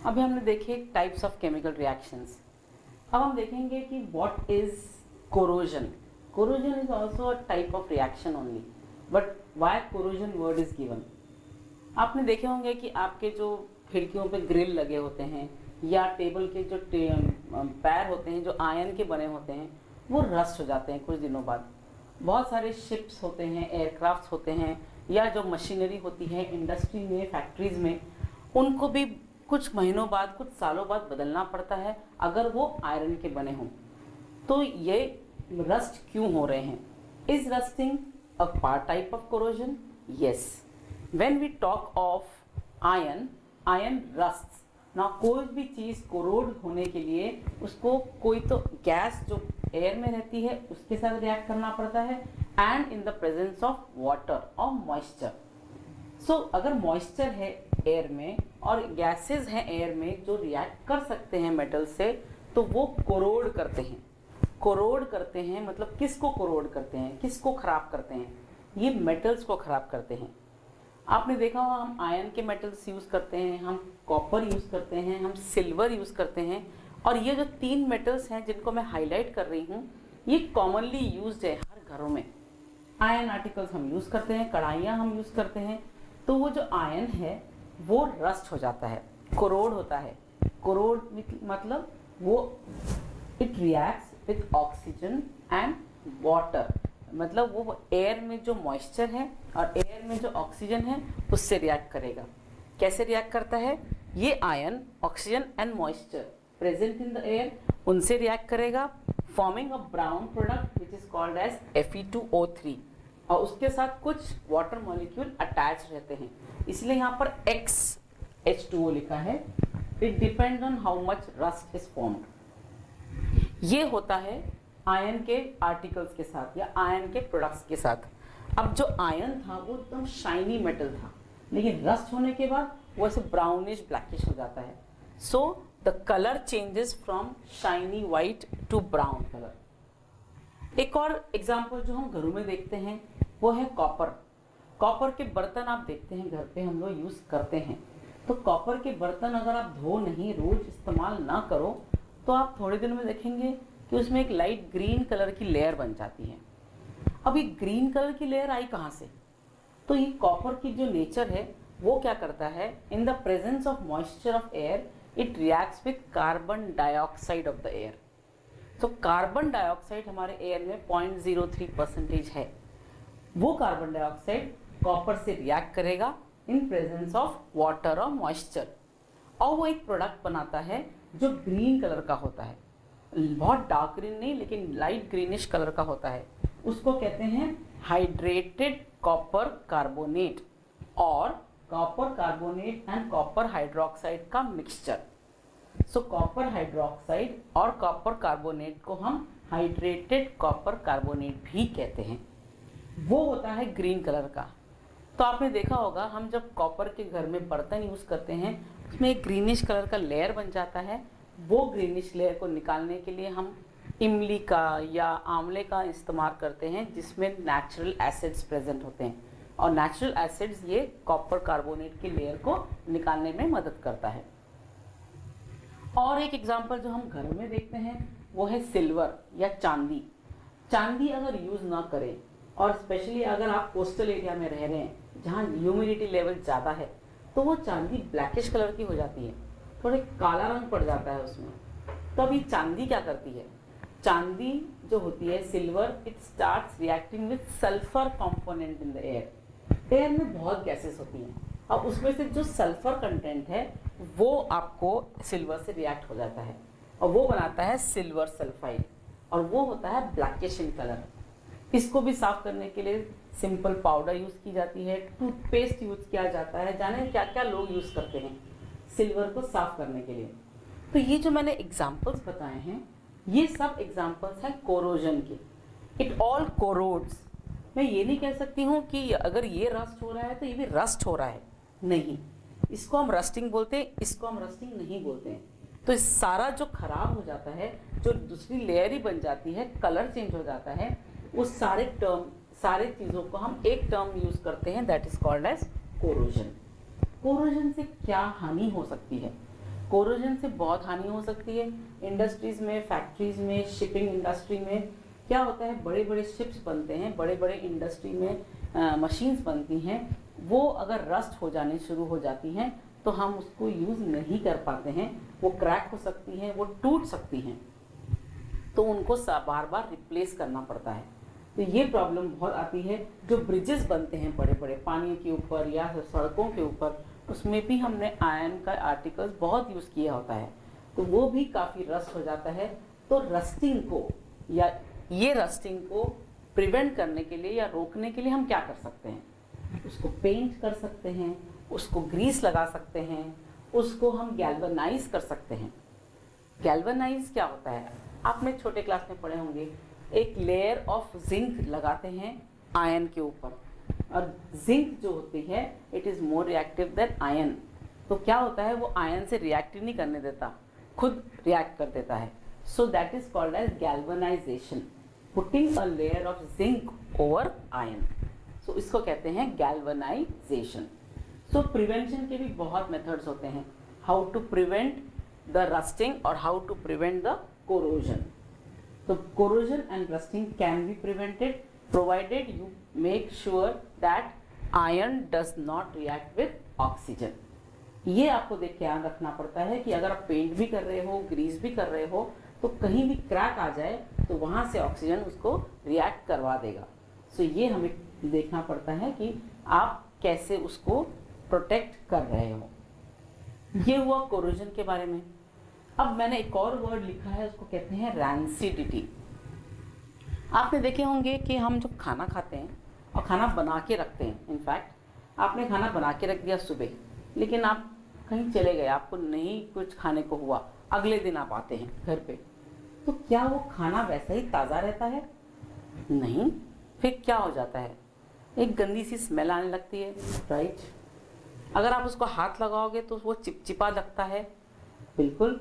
अभी हमने देखे टाइप्स ऑफ केमिकल रिएक्शंस। अब हम देखेंगे कि what is corrosion. Corrosion is also a type of reaction only, but why corrosion word is given. आपने देखे होंगे कि आपके जो खिड़कियों पे ग्रिल लगे होते हैं या टेबल के जो पैर होते हैं जो आयरन के बने होते हैं वो रस्ट हो जाते हैं कुछ दिनों बाद। बहुत सारे शिप्स होते हैं, एयरक्राफ्ट होते हैं, या जो मशीनरी होती है इंडस्ट्री में, फैक्ट्रीज में, उनको भी कुछ महीनों बाद, कुछ सालों बाद बदलना पड़ता है अगर वो आयरन के बने हों। तो ये रस्ट क्यों हो रहे हैं? Is rusting a part type of corrosion? Yes. When we talk of iron, iron rust. ना कोई भी चीज कोरोड होने के लिए उसको कोई तो गैस जो एयर में रहती है उसके साथ रिएक्ट करना पड़ता है, and in the presence of water और मॉइस्चर। सो अगर मॉइस्चर है एयर में और गैसेस हैं एयर में जो रिएक्ट कर सकते हैं मेटल से, तो वो कोरोड करते हैं। कोरोड करते हैं मतलब किसको कोरोड करते हैं, किसको खराब करते हैं? ये मेटल्स को खराब करते हैं। आपने देखा होगा हम आयरन के मेटल्स यूज करते हैं, हम कॉपर यूज करते हैं, हम सिल्वर यूज करते हैं, और ये जो 3 मेटल्स हैं जिनको मैं हाईलाइट कर रही हूँ ये कॉमनली यूज्ड है हर घरों में। आयरन आर्टिकल्स हम यूज करते हैं, कढ़ाइयाँ हम यूज करते हैं। तो वो जो आयरन है वो रस्ट हो जाता है, कोरोड होता है। कोरोड मतलब वो it reacts with oxygen and water, मतलब वो एयर में जो मॉइस्चर है और एयर में जो ऑक्सीजन है उससे रिएक्ट करेगा। कैसे रिएक्ट करता है? ये iron, oxygen and moisture present in the air, उनसे रिएक्ट करेगा, forming a brown product which is called as Fe2O3, और उसके साथ कुछ वाटर मॉलिक्यूल अटैच रहते हैं, इसलिए यहाँ पर XH2O लिखा है। It depends on how much rust is formed. ये होता है आयरन के आर्टिकल्स के साथ या आयरन के प्रोडक्ट्स के साथ। अब जो आयरन था वो एकदम शाइनी मेटल था, लेकिन रस्ट होने के बाद वो ऐसे ब्राउनिश ब्लैकिश हो जाता है। So the colour changes from shiny white to brown colour. एक और एग्जांपल जो हम घरों में देखते हैं वो है कॉपर। कॉपर के बर्तन आप देखते हैं घर पे हम लोग यूज करते हैं। तो कॉपर के बर्तन अगर आप धो नहीं, रोज इस्तेमाल ना करो, तो आप थोड़े दिनों में देखेंगे कि उसमें एक लाइट ग्रीन कलर की लेयर बन जाती है। अब ये ग्रीन कलर की लेयर आई कहाँ से? तो ये कॉपर की जो नेचर है वो क्या करता है, in the presence of moisture of air it reacts with carbon dioxide of the air. तो कार्बन डाइऑक्साइड हमारे एयर में 0.03% है। वो कार्बन डाइऑक्साइड कॉपर से रिएक्ट करेगा इन प्रेजेंस ऑफ वाटर और मॉइस्चर, और वो एक प्रोडक्ट बनाता है जो ग्रीन कलर का होता है। बहुत डार्क ग्रीन नहीं, लेकिन लाइट ग्रीनिश कलर का होता है। उसको कहते हैं हाइड्रेटेड कॉपर कार्बोनेट, और copper carbonate and copper hydroxide का मिक्सचर। सो कॉपर हाइड्रोक्साइड और कॉपर कार्बोनेट को हम हाइड्रेटेड कॉपर कार्बोनेट भी कहते हैं। वो होता है ग्रीन कलर का। तो आपने देखा होगा हम जब कॉपर के घर में बर्तन यूज करते हैं उसमें एक ग्रीनिश कलर का लेयर बन जाता है। वो ग्रीनिश लेयर को निकालने के लिए हम इमली का या आंवले का इस्तेमाल करते हैं जिसमें नेचुरल एसिड्स प्रेजेंट होते हैं, और नेचुरल एसिड्स ये कॉपर कार्बोनेट की लेयर को निकालने में मदद करता है। और एक एग्जांपल जो हम घर में देखते हैं वो है सिल्वर या चांदी। चांदी अगर यूज ना करें, और स्पेशली अगर आप कोस्टल एरिया में रह रहे हैं जहाँ ह्यूमिडिटी लेवल ज़्यादा है, तो वो चांदी ब्लैकिश कलर की हो जाती है, थोड़े काला रंग पड़ जाता है उसमें। तो अभी चांदी क्या करती है? चांदी जो होती है silver, it starts reacting with sulphur component in the air. Air में बहुत गैसेस होती हैं, और उसमें से जो सल्फर कंटेंट है वो आपको सिल्वर से रिएक्ट हो जाता है, और वो बनाता है सिल्वर सल्फाइड, और वो होता है ब्लैकिश इन कलर। इसको भी साफ करने के लिए सिंपल पाउडर यूज की जाती है, टूथपेस्ट यूज किया जाता है, जाने क्या क्या लोग यूज करते हैं सिल्वर को साफ करने के लिए। तो ये जो मैंने एग्जांपल्स बताए हैं ये सब एग्जांपल्स हैं कोरोजन के। It all corrodes. मैं ये नहीं कह सकती हूँ कि अगर ये रस्ट हो रहा है तो ये भी रस्ट हो रहा है, नहीं। इसको हम रस्टिंग बोलते हैं, इसको हम रस्टिंग नहीं बोलते हैं। तो इस सारा जो खराब हो जाता है, जो दूसरी लेयर ही बन जाती है, कलर चेंज हो जाता है, उस सारे चीज़ों को हम एक टर्म यूज करते हैं, that is called as corrosion. Corrosion से क्या हानि हो सकती है? कोरोजन से बहुत हानि हो सकती है। इंडस्ट्रीज में, फैक्ट्रीज में, शिपिंग इंडस्ट्री में क्या होता है, बड़े बड़े शिप्स बनते हैं, बड़े बड़े इंडस्ट्री में मशीन्स बनती हैं, वो अगर रस्ट हो जाने शुरू हो जाती हैं तो हम उसको यूज़ नहीं कर पाते हैं, वो क्रैक हो सकती हैं, वो टूट सकती हैं, तो उनको बार बार रिप्लेस करना पड़ता है। तो ये प्रॉब्लम बहुत आती है। जो ब्रिजेस बनते हैं बड़े बड़े पानी के ऊपर या सड़कों के ऊपर, उसमें भी हमने आयरन का आर्टिकल्स बहुत यूज़ किया होता है, तो वो भी काफ़ी रस्ट हो जाता है। तो रस्टिंग को या ये रस्टिंग को प्रिवेंट करने के लिए या रोकने के लिए हम क्या कर सकते हैं, उसको पेंट कर सकते हैं, उसको ग्रीस लगा सकते हैं, उसको हम गैल्वेनाइज कर सकते हैं। गैल्वेनाइज क्या होता है, आपने छोटे क्लास में पढ़े होंगे, एक लेयर ऑफ जिंक लगाते हैं आयरन के ऊपर, और जिंक जो होती है it is more reactive than iron. तो क्या होता है, वो आयरन से रिएक्टिव नहीं करने देता, खुद रिएक्ट कर देता है। So that is called as galvanization, putting a layer of zinc over iron. So इसको कहते हैं गैल्वेनाइजेशन। सो प्रिवेंशन के भी बहुत मेथड्स होते हैं, how to prevent the rusting और how to prevent the corrosion. So corrosion and rusting can be prevented provided you make sure that iron does not react with oxygen. ये आपको देख के ध्यान रखना पड़ता है कि अगर आप पेंट भी कर रहे हो, ग्रीस भी कर रहे हो, तो कहीं भी क्रैक आ जाए तो वहाँ से ऑक्सीजन उसको रिएक्ट करवा देगा। सो ये हमें देखना पड़ता है कि आप कैसे उसको प्रोटेक्ट कर रहे हो। ये हुआ कोरोजन के बारे में। अब मैंने एक और वर्ड लिखा है, उसको कहते हैं रैंसिडिटी। आपने देखे होंगे कि हम जब खाना खाते हैं और खाना बना के रखते हैं, इनफैक्ट आपने खाना बना के रख दिया सुबह, लेकिन आप कहीं चले गए, आपको नहीं कुछ खाने को हुआ, अगले दिन आप आते हैं घर पे, तो क्या वो खाना वैसा ही ताज़ा रहता है? नहीं, फिर क्या हो जाता है, एक गंदी सी स्मेल आने लगती है, राइट। अगर आप उसको हाथ लगाओगे तो वो चिपचिपा लगता है, बिल्कुल,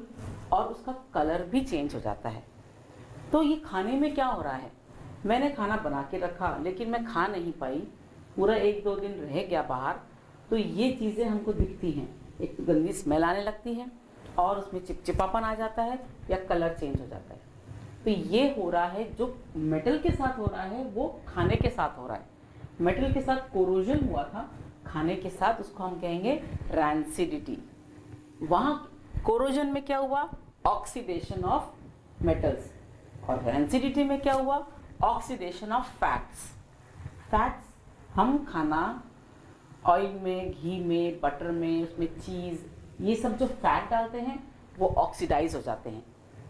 और उसका कलर भी चेंज हो जाता है। तो ये खाने में क्या हो रहा है, मैंने खाना बना के रखा लेकिन मैं खा नहीं पाई, पूरा 1-2 दिन रह गया बाहर, तो ये चीज़ें हमको दिखती हैं, एक तो गंदी स्मेल आने लगती है और उसमें चिपचिपापन आ जाता है या कलर चेंज हो जाता है। तो ये हो रहा है, जो मेटल के साथ हो रहा है वो खाने के साथ हो रहा है। मेटल के साथ कोरोजन हुआ था, खाने के साथ उसको हम कहेंगे रैंसिडिटी। वहाँ कोरोजन में क्या हुआ, ऑक्सीडेशन ऑफ मेटल्स, और रैंसिडिटी में क्या हुआ, ऑक्सीडेशन ऑफ फैट्स। फैट्स हम खाना ऑयल में, घी में, बटर में, उसमें चीज़, ये सब जो फैट डालते हैं वो ऑक्सीडाइज हो जाते हैं,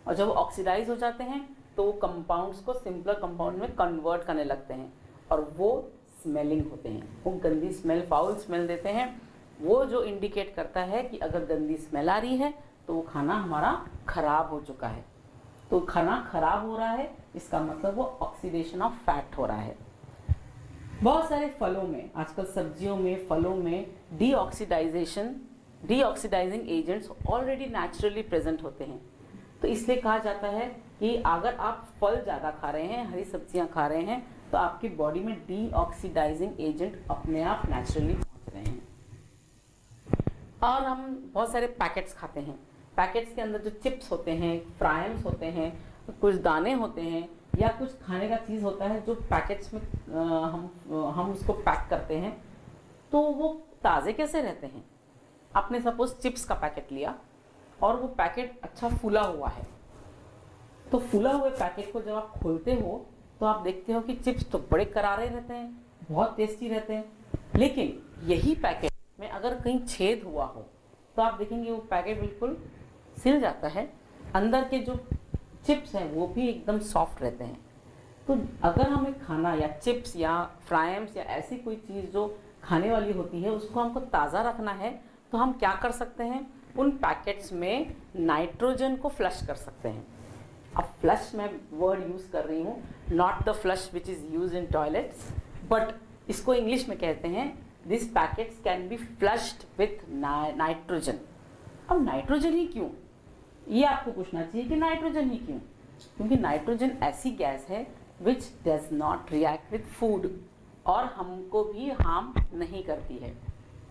और जब वो ऑक्सीडाइज हो जाते हैं तो वो कंपाउंड्स को सिंपलर कंपाउंड में कन्वर्ट करने लगते हैं, और वो स्मेलिंग होते हैं, वो गंदी स्मेल, फाउल स्मेल देते हैं। वो जो इंडिकेट करता है कि अगर गंदी स्मेल आ रही है तो वो खाना हमारा खराब हो चुका है। तो खाना खराब हो रहा है, इसका मतलब वो ऑक्सीडेशन ऑफ फैट हो रहा है। बहुत सारे फलों में, आजकल सब्जियों में, फलों में डीऑक्सीडाइजिंग एजेंट्स ऑलरेडी नेचुरली प्रेजेंट होते हैं। तो इसलिए कहा जाता है कि अगर आप फल ज़्यादा खा रहे हैं, हरी सब्जियां खा रहे हैं, तो आपकी बॉडी में डीऑक्सीडाइजिंग एजेंट अपने आप नेचुरली पहुंच रहे हैं। और हम बहुत सारे पैकेट्स खाते हैं, पैकेट्स के अंदर जो चिप्स होते हैं, फ्राइम्स होते हैं, कुछ दाने होते हैं, या कुछ खाने का चीज़ होता है जो पैकेट्स में हम उसको पैक करते हैं, तो वो ताज़े कैसे रहते हैं। आपने सपोज चिप्स का पैकेट लिया और वो पैकेट अच्छा फूला हुआ है, तो फूला हुए पैकेट को जब आप खोलते हो तो आप देखते हो कि चिप्स तो बड़े करारे रहते हैं, बहुत टेस्टी रहते हैं, लेकिन यही पैकेट में अगर कहीं छेद हुआ हो तो आप देखेंगे वो पैकेट बिल्कुल सिल जाता है, अंदर के जो चिप्स हैं वो भी एकदम सॉफ्ट रहते हैं। तो अगर हमें खाना या चिप्स या फ्राइम्स या ऐसी कोई चीज़ जो खाने वाली होती है उसको हमको ताज़ा रखना है, तो हम क्या कर सकते हैं, उन पैकेट्स में नाइट्रोजन को फ्लश कर सकते हैं। अब फ्लश मैं वर्ड यूज़ कर रही हूँ, not the flush which is use in toilets, but इसको इंग्लिश में कहते हैं this packets can be flushed with nitrogen. अब नाइट्रोजन ही क्यों, ये आपको पूछना चाहिए कि नाइट्रोजन ही क्यों, क्योंकि नाइट्रोजन ऐसी गैस है which does not react with food और हमको भी हार्म नहीं करती है।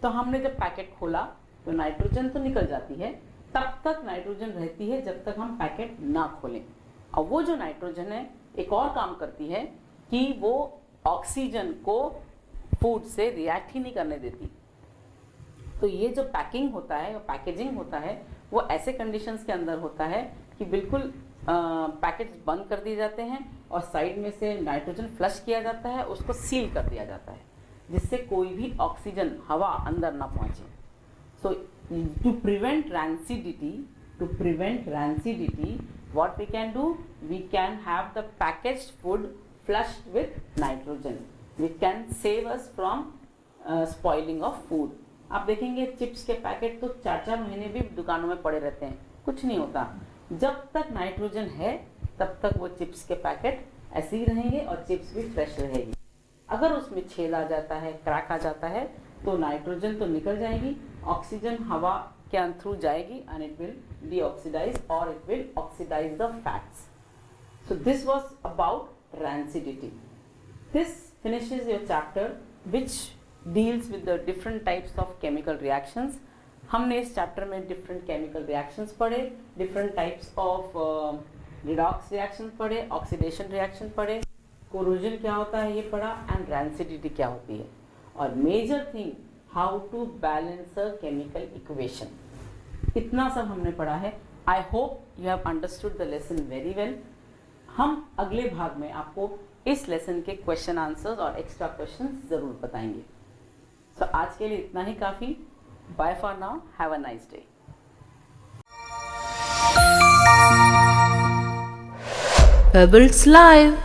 तो हमने जब पैकेट खोला तो नाइट्रोजन तो निकल जाती है, तब तक नाइट्रोजन रहती है जब तक हम पैकेट ना खोलें। और वो जो नाइट्रोजन है एक और काम करती है कि वो ऑक्सीजन को फूड से रिएक्ट ही नहीं करने देती। तो ये जो पैकिंग होता है, पैकेजिंग होता है, वो ऐसे कंडीशंस के अंदर होता है कि बिल्कुल पैकेट्स बंद कर दिए जाते हैं और साइड में से नाइट्रोजन फ्लश किया जाता है, उसको सील कर दिया जाता है जिससे कोई भी ऑक्सीजन हवा अंदर ना पहुंचे। So to prevent rancidity, what we can do, we can have the packaged food flushed with nitrogen, which can save us from spoiling of food. आप देखेंगे चिप्स के पैकेट तो 4-4 महीने भी दुकानों में पड़े रहते हैं, कुछ नहीं होता। जब तक नाइट्रोजन है तब तक वो चिप्स के पैकेट ऐसे ही रहेंगे और चिप्स भी फ्रेश रहेगी। अगर उसमें छेद आ जाता है, क्रैक आ जाता है, तो नाइट्रोजन तो निकल जाएगी, ऑक्सीजन हवा के थ्रू जाएगी and it will deoxidize or it will oxidize the fats. So this was about rancidity. This finishes your chapter which deals with the different types of chemical reactions. हमने इस chapter में different chemical reactions पढ़े, different types of redox reactions पढ़े, oxidation reaction पढ़े, corrosion क्या होता है ये पढ़ा, and rancidity क्या होती है, और major thing how to balance a chemical equation. इतना सब हमने पढ़ा है। I hope you have understood the lesson very well. हम अगले भाग में आपको इस लेसन के क्वेश्चन आंसर्स और एक्स्ट्रा क्वेश्चंस जरूर बताएंगे। सो आज के लिए इतना ही काफ़ी। Bye for now, have a nice day. Pebbles Live